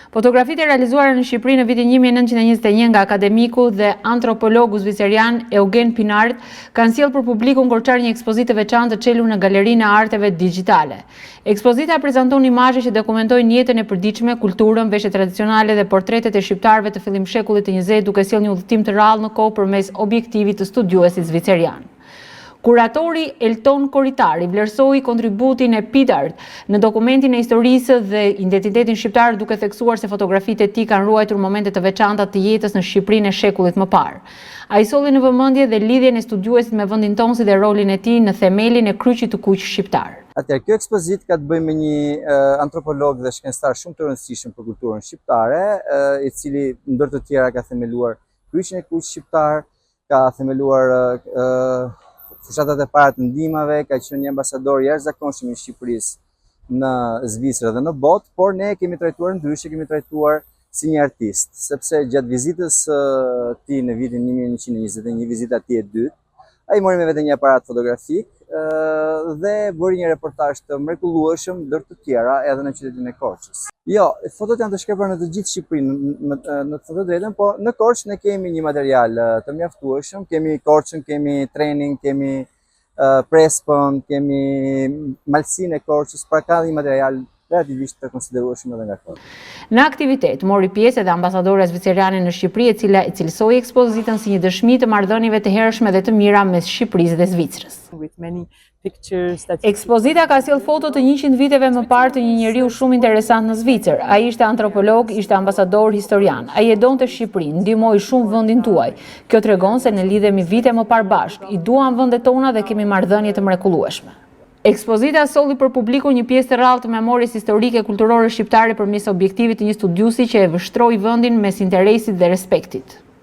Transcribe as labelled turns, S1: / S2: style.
S1: Fotografitë e realizuara në Shqipëri në vitin 1921 nga akademiku dhe antropologu zvicerian Eugen Pinart kanë sjellë për publikun korçar një ekspozitë të veçantë të çelur në Galerinë e Arteve Digjitale. Ekspozita prezanton imazhe që dokumentojnë jetën e përditshme, kulturën, veshjet tradicionale dhe portretet e shqiptarëve të fillim shekullit të 20 duke sjellë një udhëtim të rrallë në kohë përmes objektivit të studiuesit zvicerian. Kuratori Elton Koritari vlerësoi kontributin e Pinart në dokumentin e historisë dhe identitetin shqiptar duke theksuar se fotografitë e tij kanë ruajtur momente të veçanta të jetës në Shqipërinë e shekullit më parë. Ai solli në vëmendje dhe lidhjen e studiuesit me vendin tonë si dhe rolin e tij në themelin e kryqit të kuq shqiptar.
S2: Atëherë, kjo ekspozitë ka të bëjë me një antropolog dhe shkencëtar shumë të rëndësishëm për kulturën shqiptare, i cili ndër të tjera ka themeluar kryqin e kuq shqiptar, ka themeluar fushatat e para të ndihmave, ka qenë një ambasador i jashtëzakonshëm i Shqipërisë në Zvicër dhe në botë, por ne kemi trajtuar ndryshe, kemi trajtuar si një artist, sepse gjatë vizitës tij në vitin 1921, vizita e tij e dytë, ai mori me vete një aparat fotografik dhe bëri një reportazh të mrekullueshëm ndër të tjera edhe në qytetin e Korçës. Jo, fotot janë të shkruar në të gjithë Shqipërinë, në të drejtën, po në Korçë ne kemi një material të mjaftueshëm, kemi Korçën, kemi Trenin, kemi Prespën, kemi Malsinë e Korçës, pra ka një material relativisht të konsiderueshëm edhe nga Korça.
S1: Në aktivitet mori pjesë edhe ambasadora zviceriane në Shqipëri, e cila e cilësoi ekspozitën si një dëshmi të marrëdhënieve të hershme dhe të mira mes Shqipërisë dhe Zvicrës. Ekspozita ka sjellë foto të 100 viteve më parë të një njeriu shumë interesant në Zvicër. Ai ishte antropolog, ishte ambasador, historian. Ai e donte Shqipërinë, ndihmoi shumë vendin tuaj. Kjo tregon se ne lidhemi vite më parë bashkë, i duam vendet tona dhe kemi marrëdhënie të mrekullueshme. Ekspozita solli për publiku një pjesë të rrallë të memorisë historike kulturore shqiptare përmes objektivit të një studiuesi që e vështroi vendin mes interesit dhe respektit.